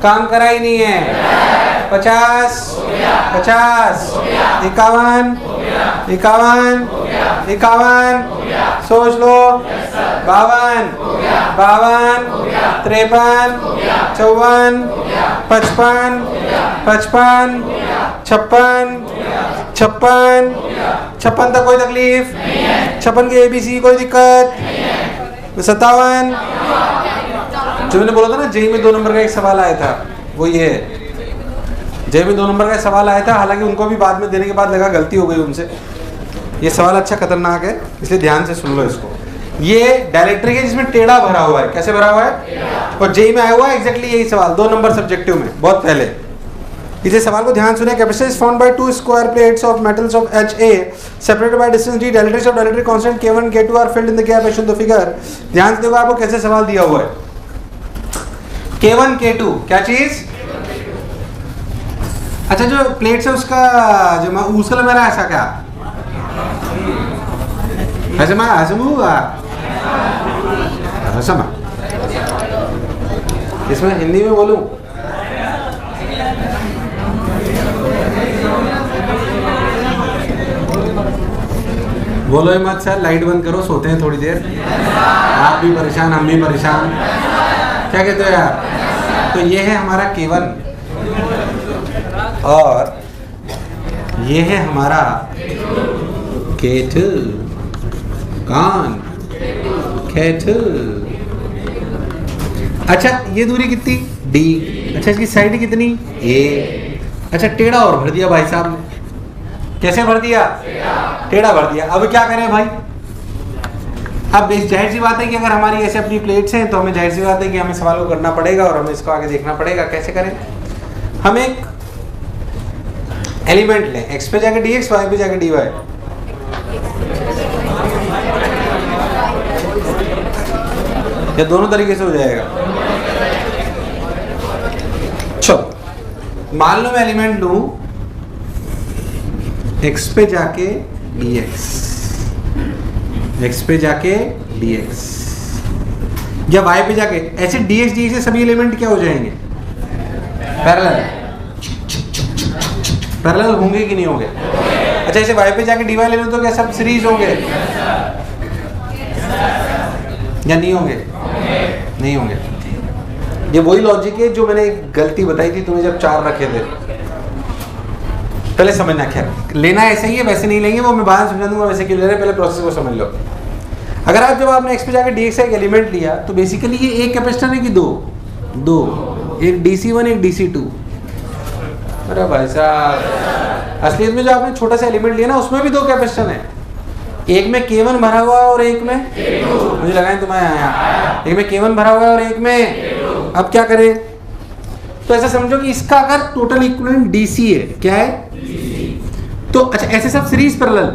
काम करा ही नहीं है। 50, 50, 51, 51, 51, सोच लो। 52, 52, 53, 54, 55, 55, 56, 56, 56 तक कोई तकलीफ? 56 की ABC कोई दिक्कत? 57, जो मैंने बोला था ना जेई में 2 नंबर का एक सवाल आया था, वो ये है। जेई में 2 नंबर का सवाल आया था, हालांकि उनको भी बाद में देने के बाद लगा गलती हो गई उनसे। ये सवाल अच्छा खतरनाक है, इसलिए ध्यान से सुन लो इसको। ये डायलेक्ट्रिक है जिसमें टेढ़ा भरा हुआ है। कैसे भरा हुआ है? और जेई में आया हुआ है एग्जैक्टली यही सवाल, 2 नंबर सब्जेक्टिव में, बहुत पहले। इसे सवाल को ध्यान सुने। Capacitor is found by 2 square plates of metals of HA separated by distance d। Dielectrics of dielectric constant K1 K2 are filled in the gap as shown the figure. ध्यान से देखो आपको कैसे सवाल दिया हुआ है। K1 K2 क्या चीज? अच्छा, जो प्लेट्स है उसका जो उसका मेरा ऐसा क्या हजमा हजमुआ हजमा, इसमें हिंदी में बोलूं? बोलो ही मत सर, लाइट बंद करो, सोते हैं थोड़ी देर। आप भी परेशान, हम भी परेशान। क्या कहते हो यार? तो ये है हमारा K1 और ये है हमारा K2। कौन? K2। अच्छा, ये दूरी कितनी? D। अच्छा, इसकी साइड कितनी? A। अच्छा, टेढ़ा और भर दिया भाई साहब ने। कैसे भर दिया? टेढ़ा भर दिया। अब क्या करें भाई? अब जाहिर सी बात है कि अगर हमारी ऐसे अपनी प्लेट्स हैं तो हमें जाहिर सी बात है कि हमें सवाल को करना पड़ेगा और हमें इसको आगे देखना पड़ेगा। कैसे करें? हम एक एलिमेंट लें, x पे जाके dx, y पे जाके dy। या दोनों तरीके से हो जाएगा? चलो, मान लो मैं एलिमेंट लूं x पे जाके dx, x पे जाके dx, या y पे जाके, ऐसे dx dy से सभी एलिमेंट क्या हो जाएंगे? पैरेलल। पैरेलल होंगे कि नहीं होंगे? अच्छा, ऐसे y पे जाके dy ले लो तो क्या सब सीरीज होंगे या नहीं होंगे? नहीं होंगे। ये वही लॉजिक है जो मैंने गलती बताई थी तुम्हें जब 4 रखे थे। पहले समझना, खैर लेना ऐसे ही है, वैसे नहीं लेंगे, वो मैं बाद में समझा दूंगा वैसे क्यों ले रहे हैं, पहले प्रोसेस को समझ लो। अगर आप जब आपने x पे जाके dx का एक एलिमेंट लिया तो बेसिकली ये एक कैपेसिटर है कि दो? एक DC1 एक DC2। अरे भाई साहब, असलियत में जो आपने छोटा सा एलिमेंट लिया ना उसमें भी 2 कैपेसिटर हैं। एक में K1 भरा हुआ है और एक में मुझे लगा तुम्हें आया, एक में K1 भरा हुआ है और एक में। अब क्या करें? तो ऐसा समझो कि इसका अगर टोटल इक्विवेलेंट DC है, क्या है? तो अच्छा, ऐसे सब सीरीज पैरेलल,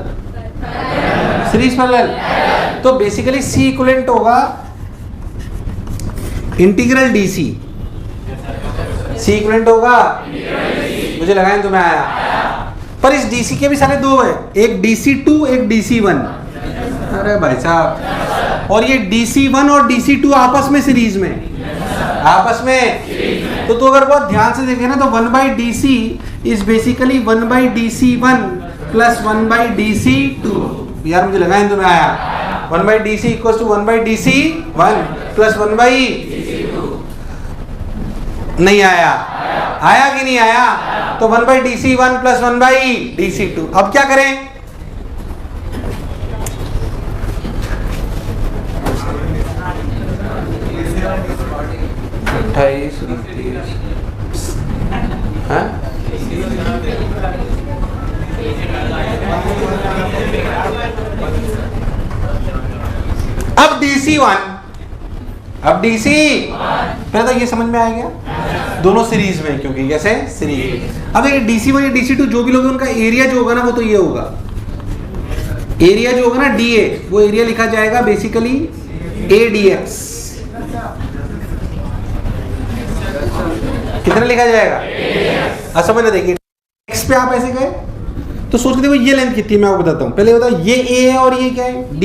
सीरीज पैरेलल, तो बेसिकली C इक्विवेलेंट होगा इंटीग्रल DC। C इक्विवेलेंट होगा, मुझे लगा तुम्हें आया। पर इस DC के भी सारे 2 है, एक DC2 एक DC1। अरे भाई साहब, और ये DC1 और DC2 आपस में सीरीज में, आपस में। तो अगर बहुत ध्यान से देखें ना तो 1/DC is basically 1/DC1 plus 1/DC2। यार मुझे लगा तुम्हें आया। 1/DC equals to 1/DC1 plus 1/DC2। नहीं आया? आया कि नहीं आया? तो 1/DC1 प्लस 1/DC2। अब क्या करें? अब DC1, अब DC, पहले तो ये समझ में आ गया दोनों सीरीज में, क्योंकि कैसे सीरीज। अब देखिए DC1 या DC2 जो भी लोग उनका एरिया जो होगा ना वो तो ये होगा, एरिया जो होगा ना DA, वो एरिया लिखा जाएगा बेसिकली ADX। कितना लिखा जाएगा? समझ ना, देखिए x पे आप ऐसे गए तो सोच के देखो ये लेंथ कितनी है, मैं आपको बताता हूँ। पहले बताओ ये A है और ये क्या है? D।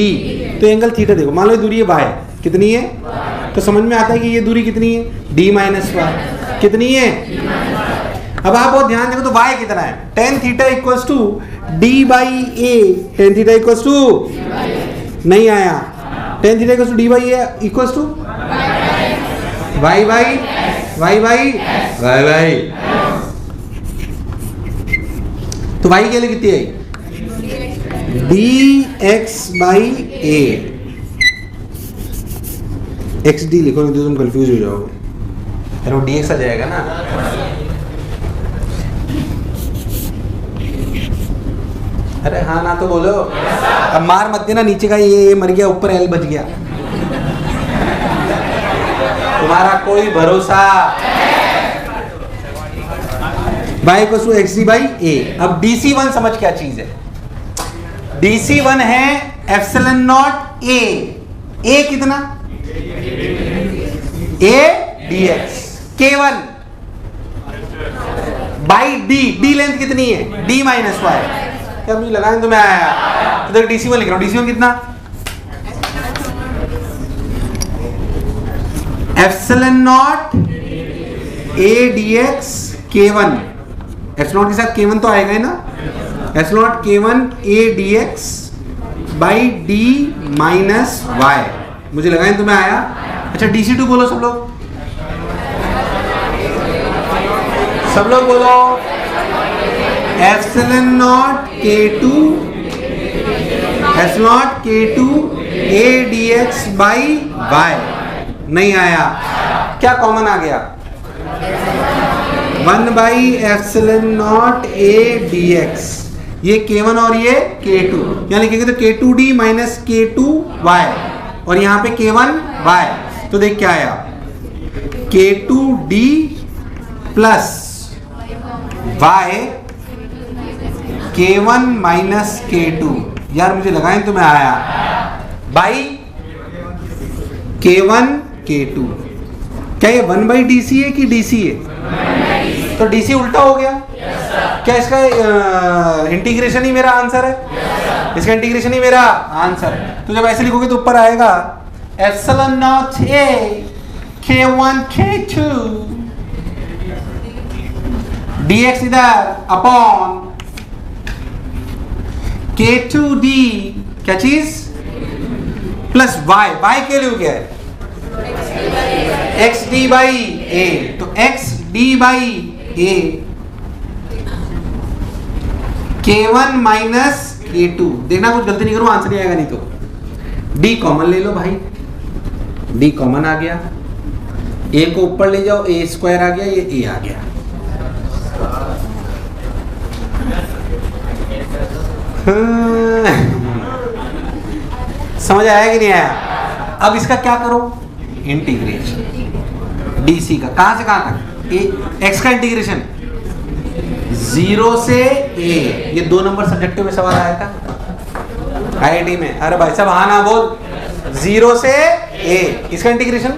तो एंगल थीटा देखो, मान लो दूरी है y, कितनी है? तो समझ में आता है कि ये दूरी कितनी है, d माइनस वाई कितनी है। अब आप बहुत ध्यान देखो तो y कितना है, tan theta equals to d by a, tan theta equals to नहीं आया, tan theta equals to d by a equals to y by तो y के लिए कितनी आई, dx बाई ए, xd लिखो नहीं तो तुम कंफ्यूज हो जाओगे, अरे वो dx आ जाएगा ना। अरे हाँ ना तो बोलो, अब मार मत देना, नीचे का ये मर गया, ऊपर एल बच गया, तुम्हारा कोई भरोसा। बाई को एक्स डी बाई ए। अब DC1 समझ क्या चीज है, DC1 है एप्सिलॉन नॉट ए, ए कितना, ए dx, K1 by D length कितनी है, d माइनस वाई, क्या मुझे लगाने तो मैं आया, तो देखो DC1 लिख रहा हूं, DC1 कितना, epsilon not a dx K1, epsilon के साथ K1 तो आएगा ही ना, epsilon not K1 a dx by d minus y, मुझे लगाने तो मैं आया। अच्छा DC2 बोलो सब लोग बोलो, epsilon not K2 a dx by y, नहीं आया, क्या कॉमन आ गया, 1 by epsilon not a dx, ये K1 और ये K2, यहाँ लिखेंगे तो K2d माइनस K2y और यहाँ पे K1y, तो देख क्या आया, K2d plus y K1 minus K2, यार मुझे लगाएं तो मैं आया, बाई K1 K2, क्या ये 1 बाई DC है कि DC है, तो DC उल्टा हो गया, क्या इसका इंटीग्रेशन ही मेरा आंसर है, इसका इंटीग्रेशन ही मेरा आंसर है। तो जब ऐसे लिखोगे तो ऊपर आएगा epsilon not a K1 K2 dx इधर अपॉन K2d, क्या चीज, प्लस y के लिए क्या है, xd बाई a, तो xd by a K1 minus K2, देखना कुछ गलती नहीं करूं, आंसर नहीं आएगा नहीं तो d कॉमन ले लो भाई, d कॉमन आ गया, a को ऊपर ले जाओ, a स्क्वायर आ गया, ये a आ गया। समझ आया कि नहीं आया। अब इसका क्या करो, इंटीग्रेशन DC का, कहां से कहां तक, x का इंटीग्रेशन 0 से a, ये 2 नंबर सब्जेक्टिव में सवाल आया था IIT में, अरे भाई साहब हाँ ना बोल, 0 से a, इसका integration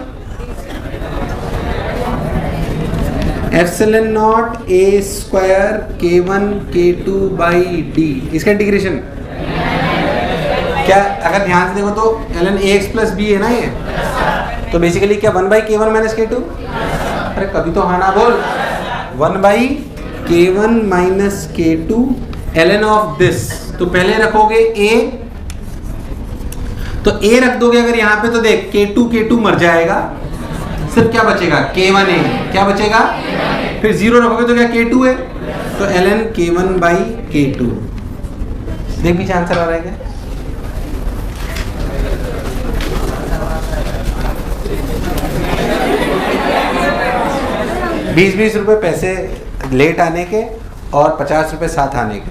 epsilon not a square K1 K2 by d, इसका इंटीग्रेशन क्या, अगर ध्यान से देखो तो ln ax प्लस b है ना ये, तो बेसिकली क्या 1 बाई K1 माइनस K2, अरे कभी तो हाँ ना बोल, 1 by K1 minus K2 ln of this, तो पहले रखोगे a, तो a रख दोगे अगर यहाँ पे तो देख K2 मर जाएगा, सिर्फ क्या बचेगा K1a, क्या बचेगा, फिर 0 रखोगे तो क्या K2 है, तो ln K1 बाई K2, देख पीछे आंसर आ रहा है क्या, ₹20 रुपए पैसे लेट आने के और 50 रुपए साथ आने के।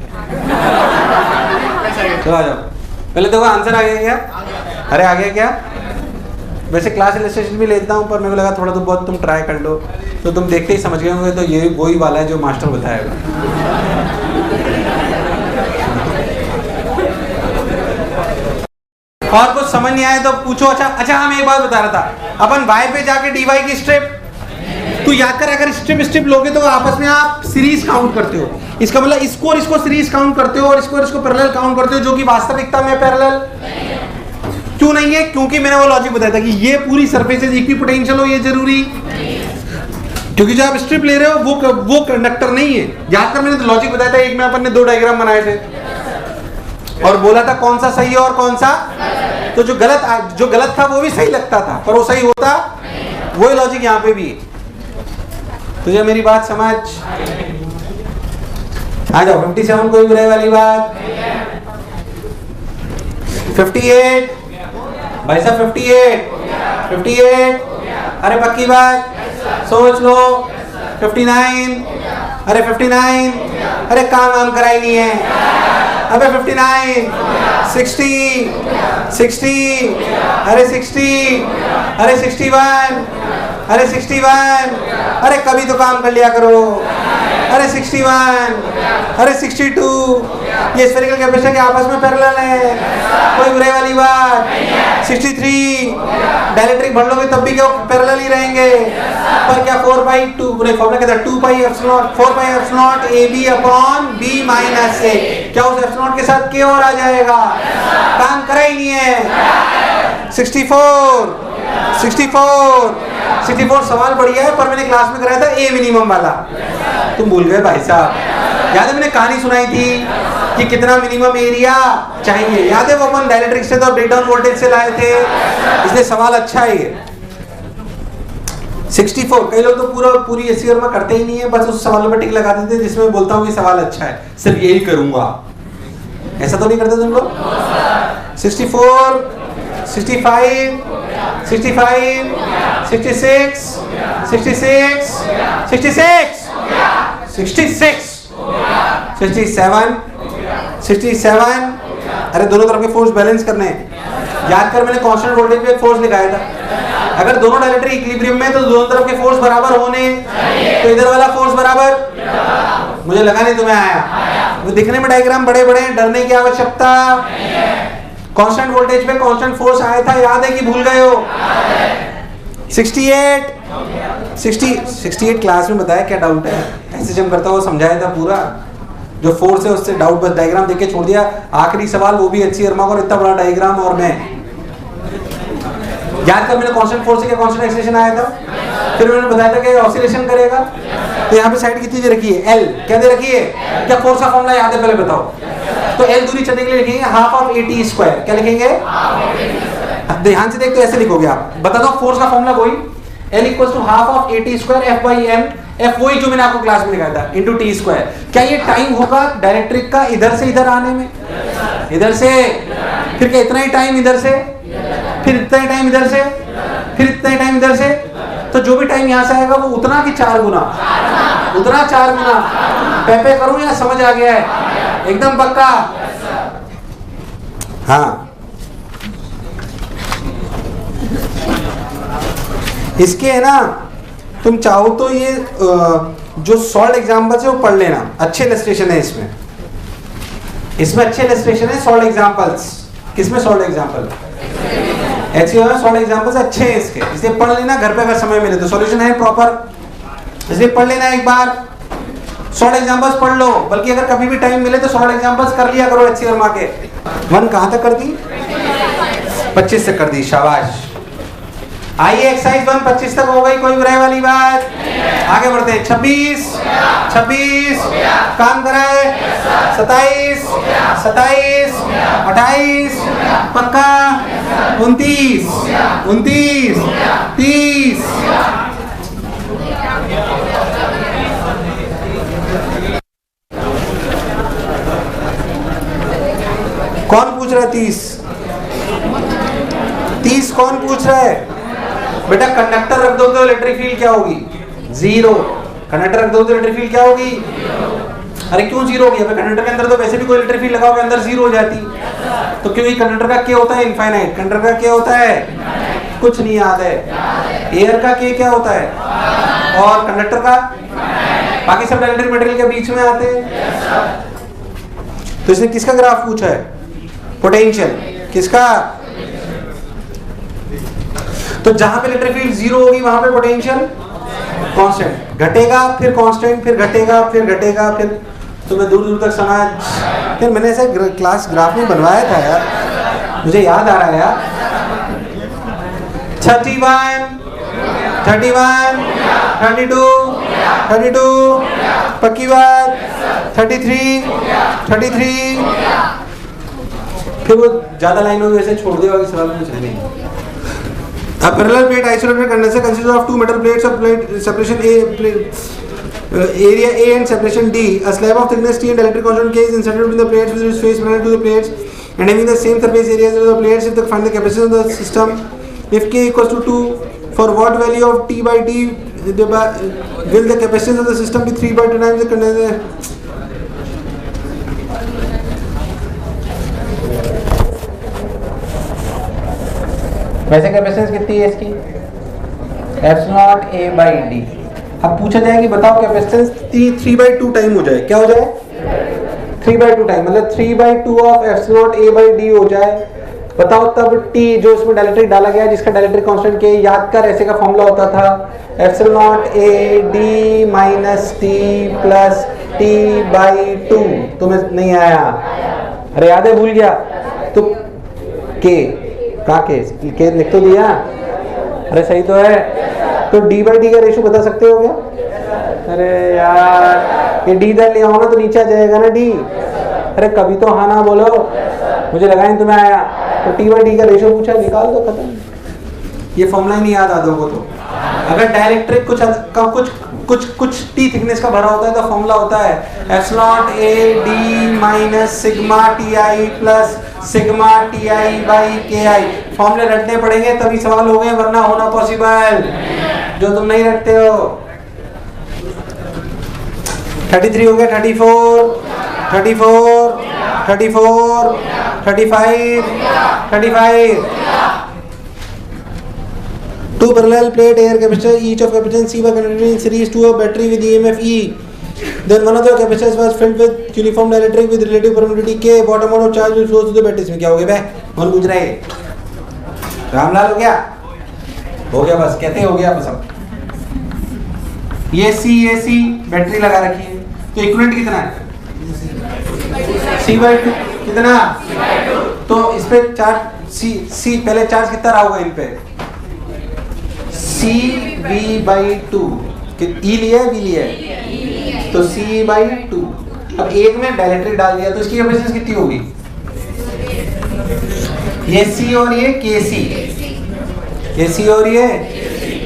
तो आ जाओ, पहले देखो आंसर आ गया क्या, अरे आ गया क्या, वैसे क्लास इलस्ट्रेशन भी लेता हूँ पर मेरे को लगा थोड़ा तो बहुत तुम ट्राई कर लो, तो तुम देखते ही समझ गए होंगे, तो ये वही वाला है जो मास्टर बताएगा। और कुछ समझ नहीं आया तो पूछो। अच्छा हम एक बात बता रहा था, अपन y पे जाके dy की स्टेप, तो याद कर अगर स्टेप लोगे तो आपस में आप सीरीज काउंट करते हो, इसका मतलब इसको और इसको सीरीज काउंट करते हो और इसको पैरेलल काउंट करते हो, जो कि वास्तविकता में पैरेलल, क्यों नहीं है? क्योंकि मैंने वो लॉजिक बताया था कि ये पूरी सरफेसेस इक्विपोटेंशियल हो, ये जरूरी, क्योंकि जो आप स्ट्रिप ले रहे हो वो कंडक्टर नहीं है। याद कर मैंने तो लॉजिक बताया था, एक में अपन ने 2 डायग्राम बनाए थे और बोला था कौन सा सही है और कौन सा, तो जो गलत था वो भी सही लगता था पर वो सही होता, वही लॉजिक यहाँ पे भी है। तुझे मेरी बात समझ आ जाओ। 57 कोई बुराई वाली बात? 58 भाई साहब, 58 अरे पक्की बात, सोच लो। 59 अरे 59 अरे काम कराई नहीं है। अबे 59 60 अरे 60 अरे 61 अरे 61 अरे कभी तो काम कर लिया करो। अरे 61 अरे 62 ये स्फेरिकल कैपेसिटर के आपस में पैरेलल है, कोई बुराई वाली बात? 63 डाइलेक्ट्रिक भर लोगे तब भी क्या पैरेलल ही रहेंगे, पर क्या 4/2 फॉर्मूला कहता है 4/ε AB upon B minus A, क्या उस एप्सिलॉन के साथ K और आ जाएगा? काम करा ही नहीं है। 64 सवाल बढ़िया है पर मैंने क्लास में कराया था A मिनिमम वाला, तुम भूल गए भाई साहब। याद है मैंने कहानी सुनाई थी कि कितना मिनिमम एरिया चाहिए, याद है वो अपन डाइलेक्ट्रिक से तो ब्रेकडाउन वोल्टेज से लाए थे, इसलिए सवाल अच्छा है ये। 64 कई लोग तो पूरी एससीआर में करते ही नहीं है, बस उस सवाल पर टिक लगा देते जिसमें बोलता हूँ ये सवाल अच्छा है, सिर्फ यही करूंगा, ऐसा तो नहीं करते तुम लोग? 64 65 66 66 67 अरे दोनों तरफ के फोर्स बैलेंस करने हैं। याद कर मैंने कांस्टेंट वोल्टेज पे फोर्स लिखाया था, अगर दोनों डायलेक्ट्रिक इक्विलिब्रियम में तो दोनों तरफ के फोर्स बराबर होने, तो इधर वाला फोर्स बराबर, मुझे लगा नहीं तुम्हें आया, वो दिखने में डायग्राम बड़े बड़े हैं, डरने की आवश्यकता। कांस्टेंट वोल्टेज पे कांस्टेंट फोर्स आया था, याद है कि भूल गए हो? 68 क्लास में बताया, क्या डाउट है? ऐसे जब करता हुआ समझाया था पूरा, जो फोर्स है उससे डाउट, बस डायग्राम देख के छोड़ दिया। आखिरी सवाल वो भी अच्छी अर्मा और इतना बड़ा डायग्राम, और मैं याद कर मैंने कांस्टेंट फोर्स से क्या कांस्टेंट एक्सेलरेशन आया था, फिर मैंने बताया था कि ऑसिलेशन करेगा, तो यहाँ पे साइड कितनी दे रखी है? L क्या दे रखी है? क्या फोर्स का फॉर्मूला याद है पहले बताओ? तो L दूरी चलने के लिए लिखेंगे हाफ ऑफ AT स्क्वायर, क्या लिखेंगे? ध्यान से देख, तो ऐसे लिखोगे आप, बता दो फोर्स का फॉर्मूला वही, L equals to half of AT square F/m, F वही जो मैंने आपको क्लास में लिखाया था, इनटू T स्क्वायर। क्या ये टाइम होगा डायरेक्ट्रिक का इधर से इधर आने में? इधर से, फिर क्या इतना ही टाइम इधर से, फिर इतना ही टाइम इधर से, फिर इतना ही टाइम इधर से, तो जो भी टाइम यहाँ से आएगा वो उतना कि 4 गुना, उतना 4 गुना। पे करूं या समझ आ गया है? एकदम पक्का? हाँ, इसके है ना, तुम चाहो तो ये जो सॉल्ड एग्जाम्पल्स है वो पढ़ लेना, अच्छे इलस्ट्रेशन है इसमें अच्छे इलस्ट्रेशन है सॉल्ड एग्जाम्पल्स। किसमें सॉल्ड एग्जाम्पल? HCO में सॉल्ड एग्जाम्पल्स अच्छे हैं इसके, इसलिए पढ़ लेना घर पे अगर समय मिले तो, सॉल्यूशन है प्रॉपर, इसलिए पढ़ लेना एक बार, सॉल्ड एग्जाम्पल्स पढ़ लो, बल्कि अगर कभी भी टाइम मिले तो सॉल्ड एग्जाम्पल्स कर लिया करो HCO वर्मा के। 1 कहाँ तक कर दी? 25 तक कर दी, शाबाश। आइए एक्सरसाइज 1 25 तक हो गई, कोई बुराई वाली बात? आगे बढ़ते हैं। 26 काम कराए, 27 28 पक्का, 29 30 कौन पूछ रहा है? 30 कौन पूछ रहा है? बेटा कंडक्टर रख दो तो इलेक्ट्रिक फील्ड क्या होगी? 0। कंडक्टर रख दो तो इलेक्ट्रिक फील्ड क्या होगी? अरे क्यों 0 होगी? अबे कंडक्टर के अंदर तो वैसे भी कोई इलेक्ट्रिक फील्ड लगाओगे अंदर 0 हो जाती, तो क्योंकि कंडक्टर का क्या होता है? इनफाइनाइट। कंडक्टर का क्या होता है? कुछ नहीं याद है। एयर का क्या होता है? और कंडक्टर का? बाकी सब इलेक्ट्रिक मटेरियल के बीच में आते हैं। तो इसने किसका ग्राफ पूछा है? पोटेंशियल। किसका? तो जहां पे इलेक्ट्रिक फील्ड 0 होगी वहां पे पोटेंशियल कांस्टेंट, घटेगा फिर कांस्टेंट, फिर घटेगा फिर घटेगा, फिर तो मैं दूर दूर तक समझ। फिर मैंने ऐसे क्लास ग्राफ में बनवाया था यार, मुझे याद आ रहा है यार। 31, 31, 32, 32, पक्की बात, 33, 33, फिर वो ज्यादा लाइनों की वजह से छोड़ देगा, सवाल में कुछ है नहीं। A parallel plate isolated condenser consists of two metal plates of plate separation area A and separation D. A slab of thickness T and electric constant K is inserted between the plates with its face parallel to the plates and having the same surface areas as the plates. If they find the capacitance of the system, if K equals to 2, for what value of T by D will the capacitance of the system be 3 by 2 times the condenser? वैसे capacitance कितनी है इसकी? Epsilon A by D. अब पूछा जाए कि बताओ capacitance 3/2 time हो जाए, क्या हो जाए? 3/2 टाइम, मतलब 3/2 of epsilon A by D हो जाए। बताओ तब टी जो इसमें डायलेक्ट्रिक डाला गया जिसका डायलेक्ट्रिक कांस्टेंट के, याद कर ऐसे का फॉर्मूला होता था epsilon A D minus T plus T by 2। तुम्हें नहीं आया? अरे याद है, भूल गया तो के का के लिख तो दिया। अरे सही तो है। तो डी बाई डी का रेशो बता सकते हो क्या? अरे यार ये डी इधर ले आओ ना तो नीचे आ जाएगा ना डी। अरे कभी तो हाँ ना बोलो, मुझे लगा नहीं तुम्हें आया। तो टी बाई डी का रेशो पूछा, निकाल दो, खत्म। ये फॉर्मूला ही नहीं याद आदों को। तो अगर डायरेक्ट्रिक कुछ टी थिकनेस का भरा होता है तो फॉर्मूला होता है epsilon A D minus sigma T I plus sigma T I by के आई। फॉर्मूले रटने पड़ेंगे तभी सवाल हो गए, वरना होना पॉसिबल, जो तुम नहीं रटते हो। 33 हो गया, 34, 34, 34, 35, 35। Two parallel plate air capacitors, each of capacitance C were connected in series to a battery with EMF E. Then one of the capacitors was filled with uniform dielectric with relative permittivity K. What amount of charge will flow through the battery? इसमें क्या हो गया बे? कौन पूछ रहा है? रामलाल हो गया? हो गया बस, कहते हो गया बस। अब ये C बैटरी लगा रखी है, तो इक्विवेलेंट कितना है? C/2 कितना? तो इस पे चार्ज C पहले चार्ज कितना रहा होगा इन पे? CV/2। E लिया है, V लिया है, तो C/2। अब एक में डायलेक्ट्रिक डाल दिया तो इसकी कैपेसिटेंस कितनी होगी? ये C और ये KC, ये C और ये,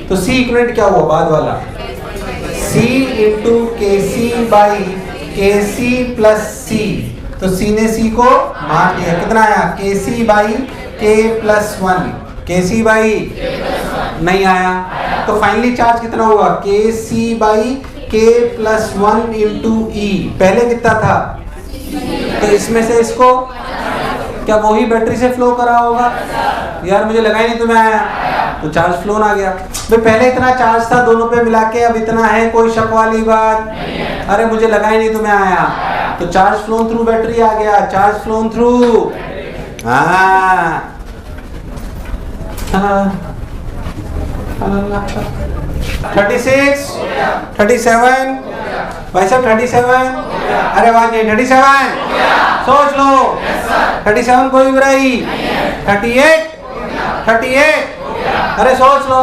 तो C इक्विवेलेंट क्या हुआ बाद वाला? C into KC/KC plus C। तो C ने C को मार दिया, कितना आया? KC/K+1, KC/K नहीं आया, तो फाइनली चार्ज कितना होगा? KC/K+1 into E। पहले कितना था? तो इसमें से इसको क्या वही बैटरी से फ्लो करा होगा? यार मुझे लगा ही नहीं तुम्हें आया, तो चार्ज फ्लो ना गया। भाई पहले इतना चार्ज था दोनों पे मिला के, अब इतना है, कोई शक वाली बात? अरे मुझे लगा ही नहीं तुम्हें आया, तो चार्ज फ्लो थ्रू बैटरी आ गया, चार्ज फ्लो थ्रू। हाँ 36, 37 भाई साहब 37। अरे बात नहीं 37, सोच लो 37 कोई बुराई। 38, 38 अरे सोच लो,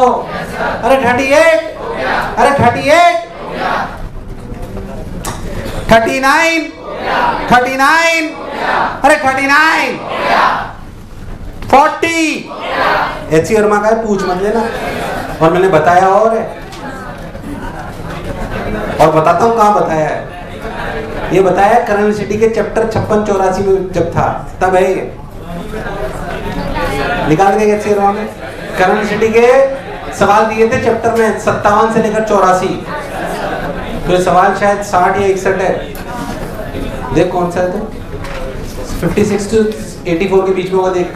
अरे 38, अरे 38, 39, 39 अरे 39, 40। एचसी वर्मा का है, पूछ मत लेना। और मैंने बताया और है, और बताता हूँ कहाँ बताया है। ये बताया करंट सिटी के चैप्टर 56-84 में जब था तब है। निकाल के एचसी वर्मा में करंट सिटी के सवाल दिए थे चैप्टर में 57 से लेकर 84। तो ये सवाल शायद 60 या 61 है। देख कौन सा है, तो 56 to 84 के बीच में होगा, देख।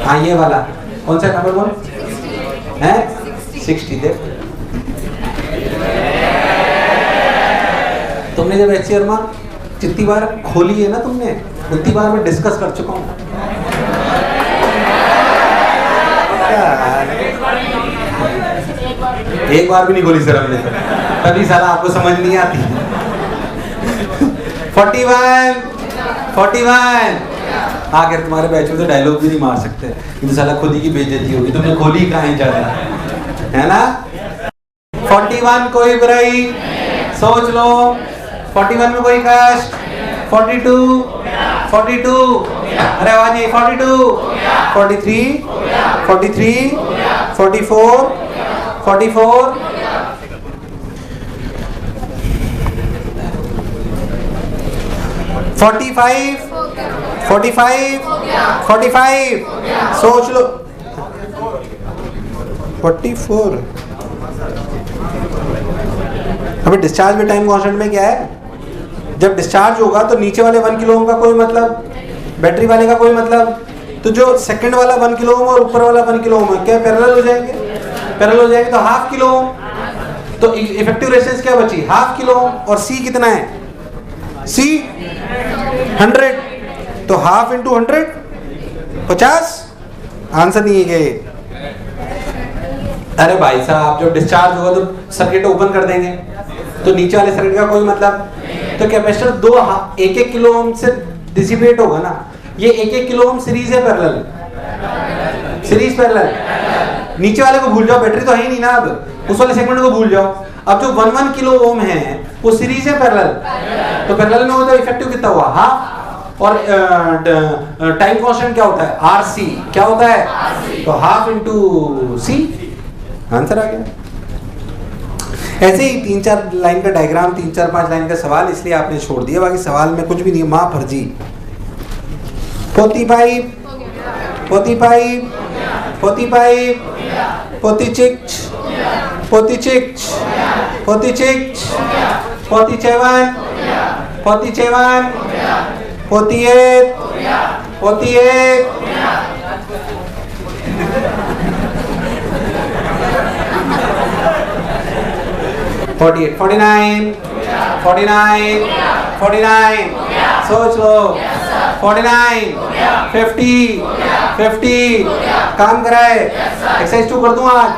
हाँ ये वाला कौन सा नंबर बोल है? 60। देख तुमने जब एचसी वर्मा जितनी बार खोली है ना तुमने, उतनी बार मैं डिस्कस कर चुका हूँ। एक बार भी नहीं खोली सर हमने, तभी साला आपको समझ नहीं आती। 41, 41 आखिर तुम्हारे बैच में तो डायलॉग भी नहीं मार सकते, तो साला खुद ही की बेइज्जती होगी, तुमने खोली कहाँ है ज्यादा, है ना। 41 कोई बुराई, सोच लो। 41 में कोई कष्ट। 42 अरे आवाज नहीं। 42 43 44 44 45 सोच लो। 44 अभी डिस्चार्ज में टाइम कांस्टेंट में क्या है, जब डिस्चार्ज होगा तो नीचे वाले 1 किलो ओम का कोई मतलब, बैटरी वाले का कोई मतलब, तो जो सेकंड वाला 1 किलो ओम और ऊपर वाला 1 किलो ओम है क्या पैरेलल हो जाएंगे, पैरेलल हो जाएंगे, तो हाफ किलो ओम, तो इफेक्टिव रेजिस्टेंस क्या बची, हाफ किलो ओम। और सी कितना है, सी 100, तो हाफ इंटू 100 50। आंसर नहीं है ये। अरे भाई साहब जब डिस्चार्ज होगा तो सर्किट ओपन कर देंगे, तो नीचे वाले सर्किट का कोई मतलब, तो कैपेसिटर 1-1 किलो ओम से डिसिपेट होगा ना। ये 1-1 किलो ओम सीरीज है पैरेलल, सीरीज पैरेलल। नीचे वाले को भूल जाओ, बैटरी तो है ही नहीं ना, अब उस वाले सेगमेंट को भूल जाओ। अब जो 1-1 किलो ओम है वो सीरीज है पैरेलल, तो पैरेलल में होता है इफेक्टिव कितना हुआ, हाफ। और टाइम कांस्टेंट क्या होता है, आरसी, क्या होता है, तो हाफ इंटू सी, आंसर आ गया। ऐसे ही 3-4 लाइन का डायग्राम, 3-4-5 लाइन का सवाल, इसलिए आपने छोड़ दिया, बाकी सवाल में कुछ भी नहीं है, माँ फर्जी। 45 46 46 47 47 48 49 सोच लो। 49 50 काम कराए। एक्सरसाइज 2 कर दूं आज।